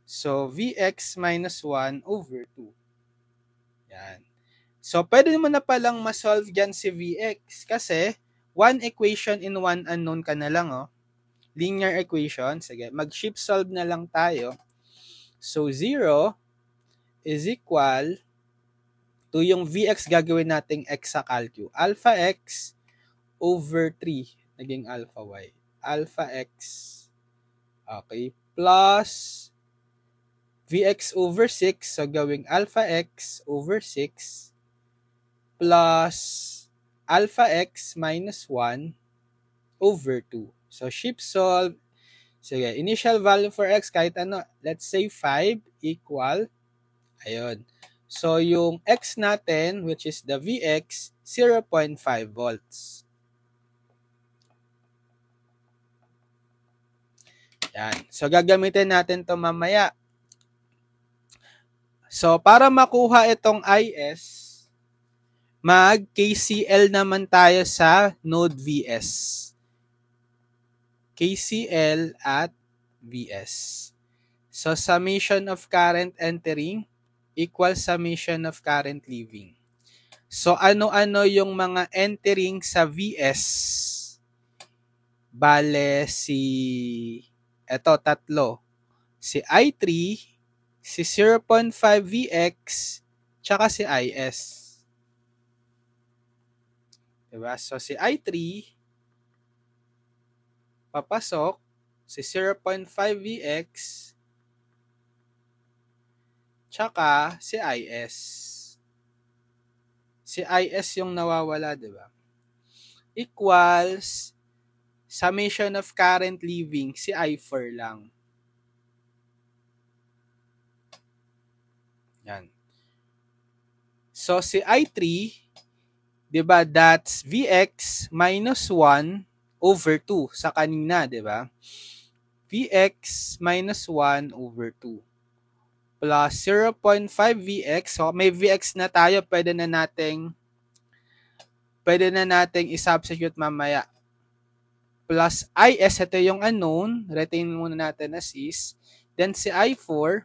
Speaker 1: So, Vx minus 1 over 2. Yan. So, pwede mo na palang ma-solve dyan si Vx kasi one equation in one unknown ka na lang, oh. Linear equation. Sige, mag-shift solve na lang tayo. So, 0 is equal to yung Vx gagawin nating x sa calcu. Alpha x over 3. Naging alpha y. Alpha x. Okay. Plus Vx over 6. So, gawing alpha x over 6 plus alpha x minus 1 over 2. So, shift solve. Sige, initial value for x, kahit ano, let's say 5 equal, ayun. So, yung x natin, which is the Vx, 0.5 volts. Yan. So, gagamitin natin to mamaya. So, para makuha itong Is, mag-KCL naman tayo sa node Vs. KCL at Vs. So, summation of current entering equals summation of current leaving. So, ano-ano yung mga entering sa Vs? Bale, eto, tatlo. Si I3, si 0.5 Vx, tsaka si Is. Diba? So, si I3, papasok, si 0.5 Vx, tsaka si Is. Si Is yung nawawala, diba? Equals summation of current leaving, si I4 lang. Yan. So, si I3, diba, that's Vx minus 1 over 2 sa kanina, diba? Vx minus 1 over 2 plus 0.5 Vx. So, may Vx na tayo, pwede na nating i-substitute mamaya. Plus Is, ito yung unknown. Retain muna natin as is. Then si I4,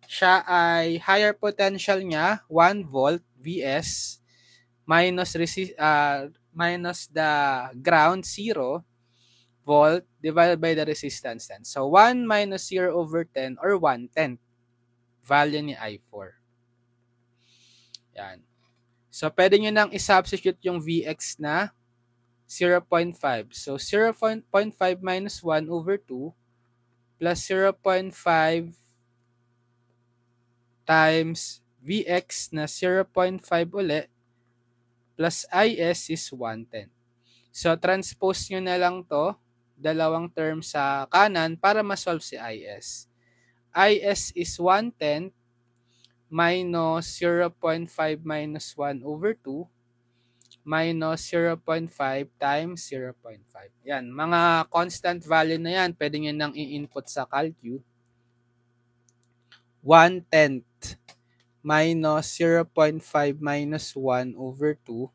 Speaker 1: siya ay higher potential niya, 1 volt Vs, minus the ground, 0 volt, divided by the resistance 10. So, 1 minus 0 over 10 or 1/10 value ni I4. Yan. So, pwede nyo nang i-substitute yung Vx na 0.5. So, 0.5 minus 1 over 2 plus 0.5 times Vx na 0.5 ulit plus Is is 1/10. So, transpose nyo na lang to, dalawang term sa kanan para ma-solve si Is. Is is 1/10 minus 0.5 minus 1 over 2 minus 0.5 times 0.5. Yan, mga constant value na yan, pwede nyo nang i-input sa calcu. 1/10 minus 0.5 minus 1 over 2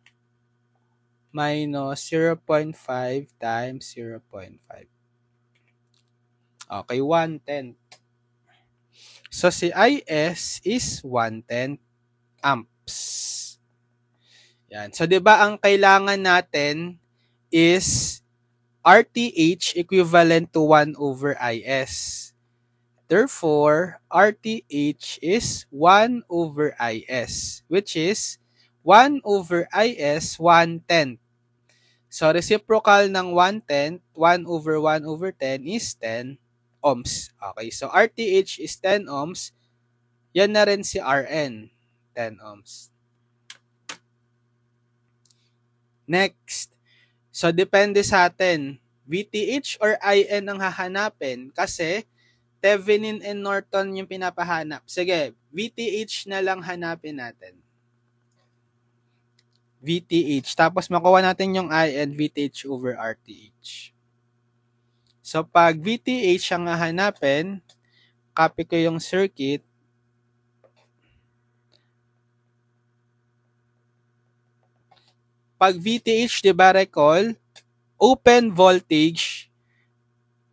Speaker 1: minus 0.5 times 0.5. Okay, 1/10. So, si Is is 1/10 amps. Yan. So, di ba ang kailangan natin is RTH equivalent to 1 over Is. Therefore, RTH is 1 over Is, which is 1 over Is, 1/10. So, reciprocal ng 1/10, 1 over 1 over 10 is 10 ohms. Okay, so RTH is 10 ohms. Yan na rin si Rn, 10 ohms. Next, so depende sa atin, VTH or IN ang hahanapin kasi Thevenin and Norton yung pinapahanap. Sige, VTH na lang hanapin natin. VTH. Tapos makuha natin yung IN, VTH over RTH. So, pag VTH ang hahanapin, copy ko yung circuit. pag VTH, di ba recall, open voltage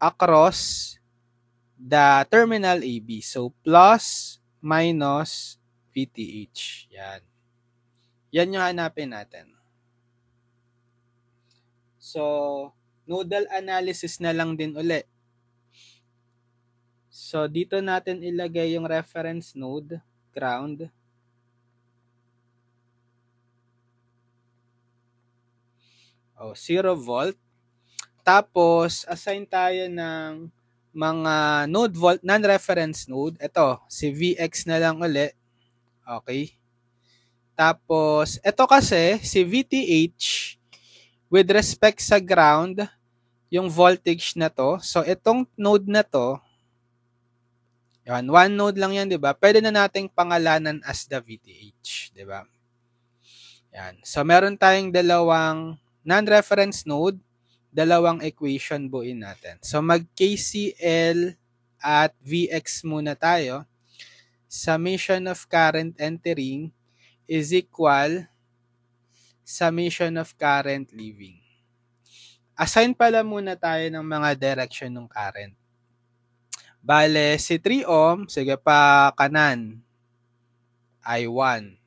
Speaker 1: across the terminal AB. So, plus, minus, VTH. Yan. Yan yung hanapin natin. So, nodal analysis na lang din uli. So, dito natin ilagay yung reference node, ground. O, 0 volt. Tapos, assign tayo ng mga node volt, non-reference node. Ito, si Vx na lang uli. Okay. Tapos, ito kasi, si VTH, with respect sa ground, yung voltage na to. So, itong node na to, yan, one node lang yan, di ba? Pwede na nating pangalanan as the VTH, di ba? Yan. So, meron tayong dalawang non-reference node, dalawang equation buuin natin. So, mag-KCL at Vx muna tayo. Summation of current entering is equal summation of current leaving. Assign pala muna tayo ng mga direction ng current. Bale, si 3 ohm, sige pa kanan, I1.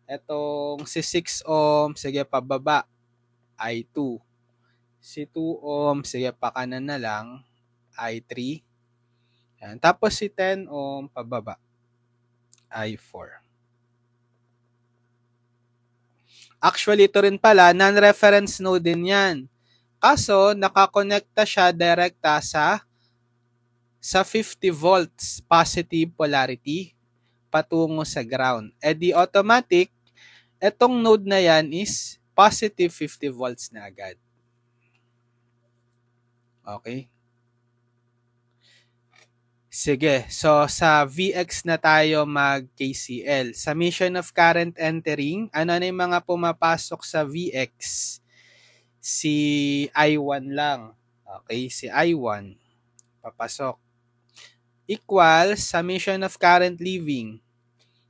Speaker 1: Etong si 6 ohm, sige pa baba, I2. Si 2 ohm, sige pa kanan na lang, I3. Yan. Tapos si 10 ohm, pababa, I4. Actually, ito rin pala, non-reference node din yan. Kaso, nakakonekta siya direkta sa 50 volts positive polarity patungo sa ground. E di automatic, etong node na yan is positive 50 volts na agad. Okay? Sige, so sa Vx na tayo mag-KCL. Summation of current entering, ano na yung mga pumapasok sa Vx? Si I1 lang. Okay, si I1 papasok. Equals summation of current leaving.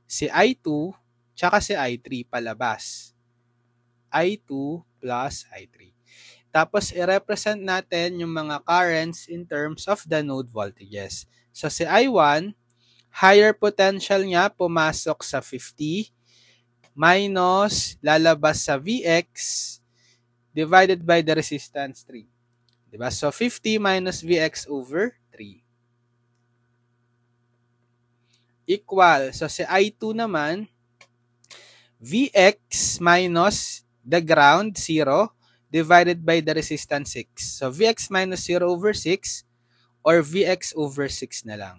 Speaker 1: Si I2 tsaka si I3 palabas. I2 plus I3. Tapos i-represent natin yung mga currents in terms of the node voltages. So si I1, higher potential niya pumasok sa 50 minus lalabas sa Vx divided by the resistance 3. Diba? So 50 minus Vx over 3. Equal. So si I2 naman, Vx minus the ground, 0, divided by the resistance 6. So Vx minus 0 over 6 or Vx over 6 na lang.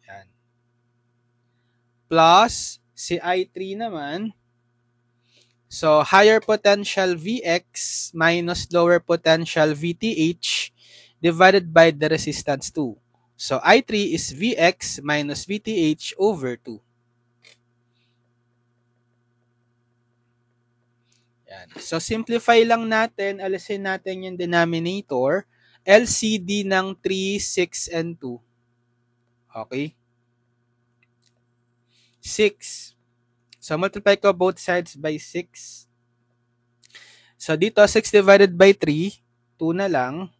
Speaker 1: Yan. Plus, si I3 naman, so higher potential Vx minus lower potential VTH divided by the resistance 2. So I3 is Vx minus VTH over 2. Yan. So simplify lang natin, alisin natin yung denominator, LCD ng 3, 6, and 2. Okay? 6. So multiply ko both sides by 6. So dito 6 divided by 3, 2 na lang.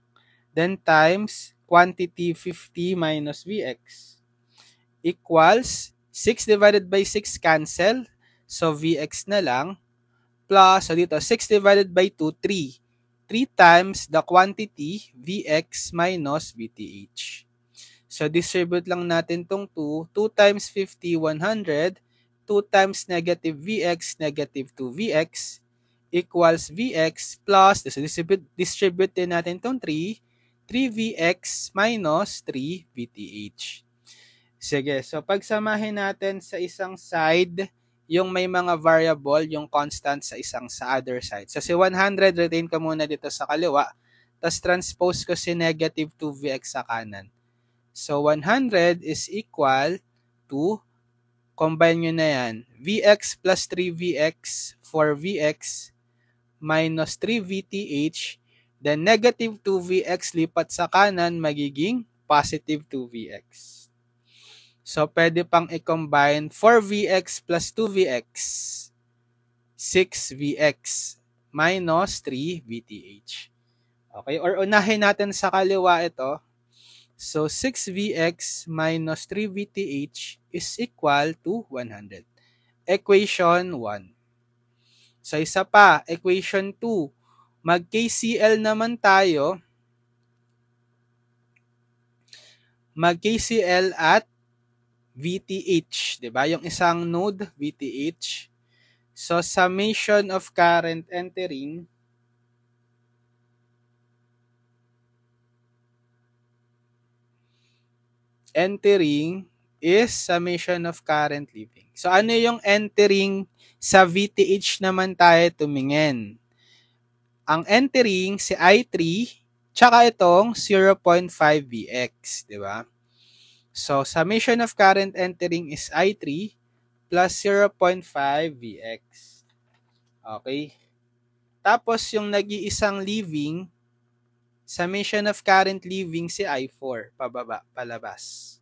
Speaker 1: Then times quantity 50 minus Vx equals 6 divided by 6 cancel. So Vx na lang. Plus, so dito 6 divided by 2, 3. 3 times the quantity Vx minus VTH. So distribute lang natin tong 2. 2 times 50, 100. 2 times negative Vx, negative 2 Vx equals Vx plus, so distribute din natin tong 3. 3Vx minus 3 VTH. Sige, so pagsamahin natin sa isang side, yung may mga variable, yung constant sa other side. So si 100, retain ko muna dito sa kaliwa, tapos transpose ko si negative 2Vx sa kanan. So 100 is equal to, combine nyo na yan, Vx plus 3Vx for Vx minus 3VTH. Then, negative 2Vx lipat sa kanan, magiging positive 2Vx. So, pwede pang i-combine 4Vx plus 2Vx 6Vx minus 3Vth. Okay, or unahin natin sa kaliwa ito. So, 6Vx minus 3Vth is equal to 100. Equation 1. So, isa pa, equation 2. Mag-KCL naman tayo. Mag-KCL at VTH, 'di ba? Yung isang node VTH. So summation of current entering is summation of current leaving. So ano yung entering sa VTH naman tayo tumingin? Ang entering si I3 tsaka itong 0.5Vx, 'di ba? So summation of current entering is I3 plus 0.5Vx. Okay? Tapos yung nag-iisang leaving, summation of current leaving si I4, pababa, palabas.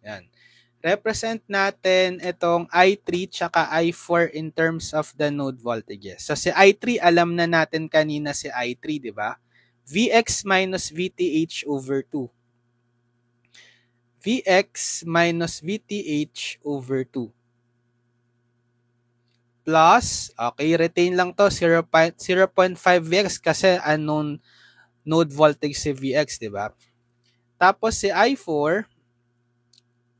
Speaker 1: Yan. Represent natin itong I3 tsaka I4 in terms of the node voltages. So si I3, alam na natin kanina si I3, di ba? Vx minus Vth over 2. Vx minus Vth over 2. Plus, okay, retain lang to, 0.5Vx kasi unknown node voltage si Vx, di ba? Tapos si I4,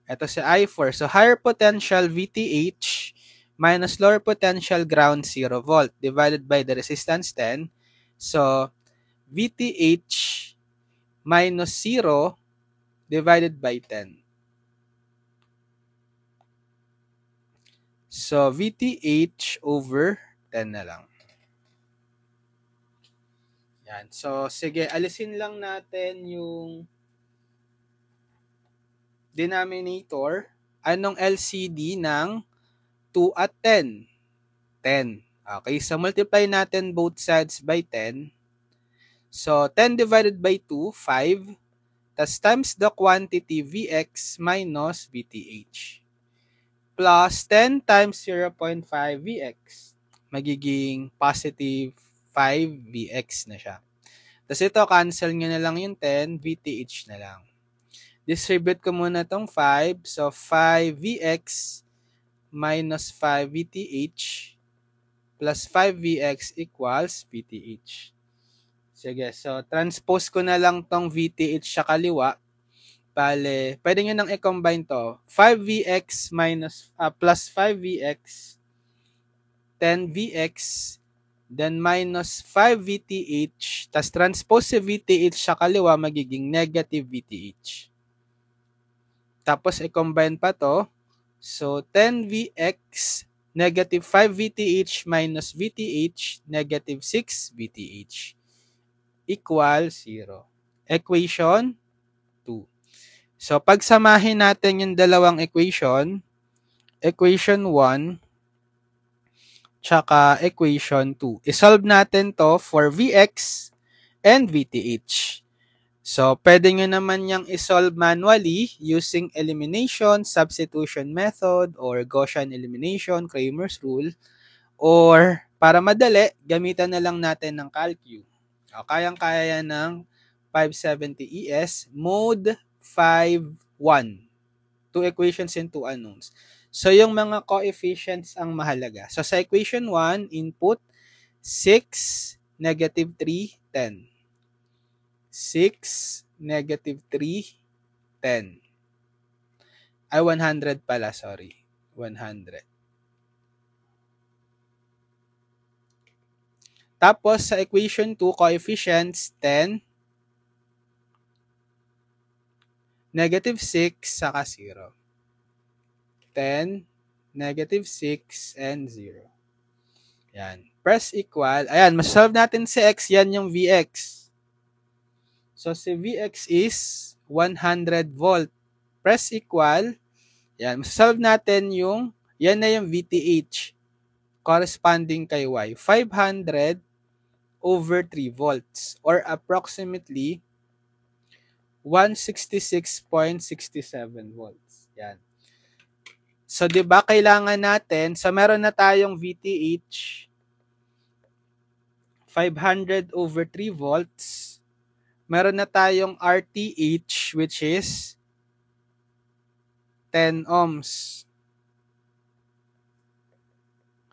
Speaker 1: ito si I4. So, higher potential VTH minus lower potential ground 0 volt divided by the resistance 10. So, VTH minus 0 divided by 10. So, VTH over 10 na lang. Yan. So, sige, alisin lang natin yung denominator. Anong LCD ng 2 at 10? 10. Okay, so multiply natin both sides by 10. So, 10 divided by 2, 5. Tas times the quantity Vx minus Vth. Plus 10 times 0.5 Vx. Magiging positive 5 Vx na siya. Tapos ito, cancel nyo na lang yung 10, Vth na lang. Distribute ko muna itong 5. So, 5 Vx minus 5 Vth plus 5 Vx equals Vth. Sige, so transpose ko na lang tong Vth sa kaliwa. Bale, pwede nyo nang i-combine to. 5Vx minus, plus 5Vx, 10Vx, then minus 5Vth, tas transpose si Vth sa kaliwa, magiging negative Vth. Tapos, i-combine pa to. So, 10Vx, negative 5Vth minus Vth, negative 6Vth, equal 0. Equation 2. So, pagsamahin natin yung dalawang equation, equation 1, tsaka equation 2. Isolve natin to for Vx and Vth. So, pwede nyo naman yung isolve manually using elimination, substitution method, or Gaussian elimination, Cramer's rule. Or, para madali, gamitan na lang natin ng CalQ. Kayang-kaya yan ng 570 ES, mode 5-1. 2 equations and 2 unknowns. So, yung mga coefficients ang mahalaga. So, sa equation 1, input 6, negative 3, 10. 6, negative 3, 10. Ay, 100 pala, sorry. 100. Tapos, sa equation 2, coefficients 10, negative 6, saka 0. 10, negative 6, and 0. Yan. Press equal. Ayan, masolve natin si x. Yan yung Vx. So, si Vx is 100 volt. Press equal. Yan, masolve natin yung, yan na yung Vth. Corresponding kay y. 500 over 3 volts. Or approximately 166.67 volts. Yan. So, di ba kailangan natin, so meron na tayong VTH 500 over 3 volts. Meron na tayong RTH which is 10 ohms.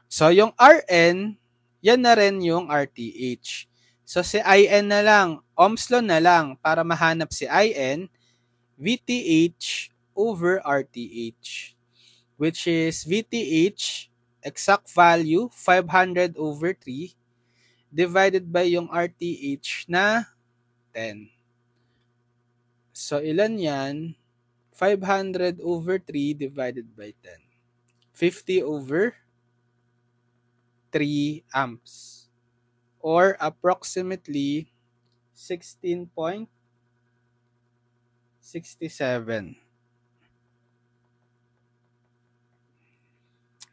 Speaker 1: So, yung RN, yan na rin yung RTH. So, si IN na lang, ohms law na lang para mahanap si IN, VTH over RTH, which is VTH, exact value, 500 over 3, divided by yung RTH na 10. So, ilan yan? 500 over 3 divided by 10. 50 over 3 amps. Or approximately 16.67.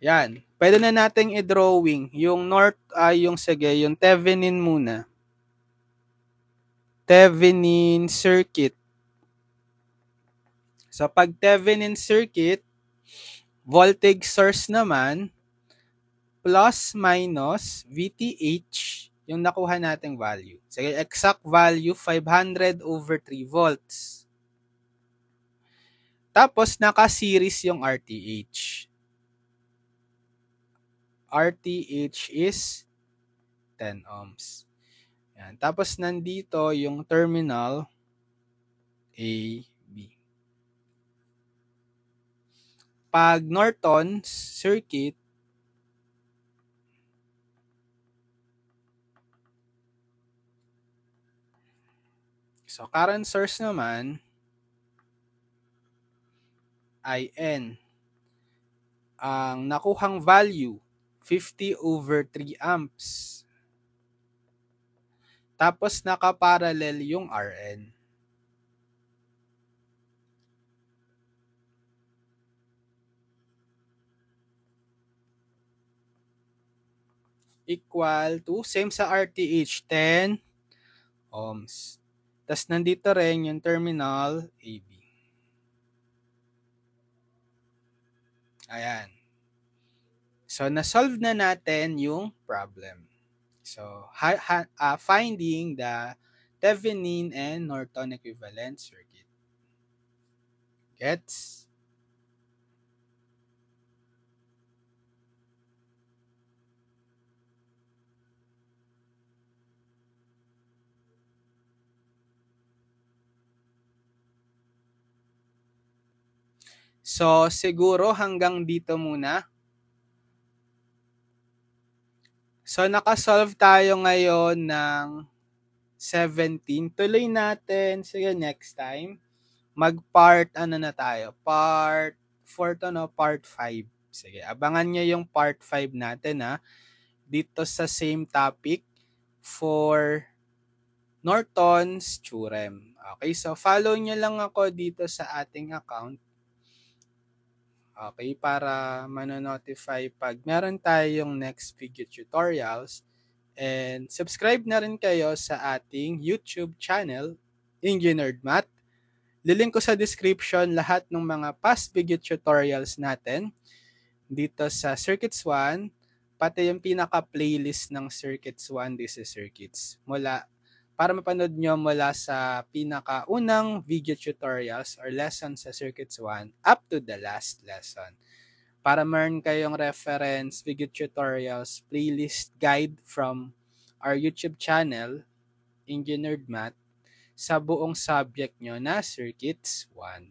Speaker 1: Yan. Pwede na nating i-drawing yung yung Thevenin muna. Thevenin circuit. So pag Thevenin circuit, voltage source naman plus minus VTH yung nakuha nating value. Sige, exact value 500 over 3 volts. Tapos naka-series yung RTH. RTH is 10 ohms. Yan. Tapos nandito yung terminal A, B. Pag Norton's circuit, so current source naman, IN. Ang nakuhang value, 50 over 3 amps. Tapos nakaparallel yung RN. Equal to, same sa RTH, 10 ohms. Tapos nandito rin yung terminal AB. Ayan. So, na-solve na natin yung problem. So, finding the Thevenin and Norton equivalent circuit. Gets? So, siguro hanggang dito muna. So, nakasolve tayo ngayon ng 17. Tuloy natin. Sige, next time. Mag-part, ano na tayo? Part 4 to, no? Part 5. Sige, abangan nyo yung part 5 natin, ha? Dito sa same topic for Norton's Theorem. Okay, so follow nyo lang ako dito sa ating account. Okay, para manonotify pag meron tayong next video tutorials. And subscribe na rin kayo sa ating YouTube channel, Engineered Math. Lilink ko sa description lahat ng mga past video tutorials natin dito sa Circuits 1, pati yung pinaka-playlist ng Circuits 1, this is Circuits. Para mapanood nyo mula sa pinaka-unang video tutorials or lesson sa Circuits 1 up to the last lesson. Para meron kayong reference, video tutorials, playlist guide from our YouTube channel, Engineered Math, sa buong subject nyo na Circuits 1.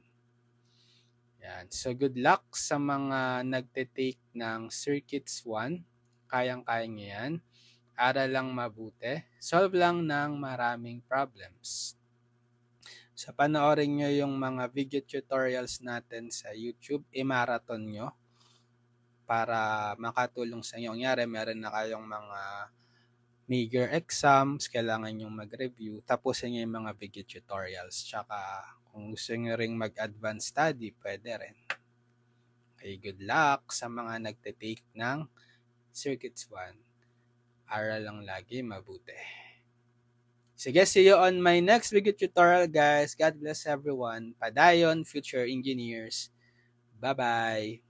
Speaker 1: Yan. So, good luck sa mga nagte-take ng Circuits 1. Kayang-kaya nyo yan. Aral lang mabuti. Solve lang ng maraming problems. So, panoorin nyo yung mga video tutorials natin sa YouTube. I-marathon nyo para makatulong sa inyo. Kunyari, meron na kayong mga major exams, kailangan nyo mag-review. Tapusin nyo yung mga video tutorials. Tsaka, kung gusto nyo ring mag-advance study, pwede rin. Okay, good luck sa mga nagte-take ng Circuits 1. Aral lang lagi, mabuti. Sige, see you on my next video tutorial, guys. God bless everyone. Padayon, future engineers. Bye-bye.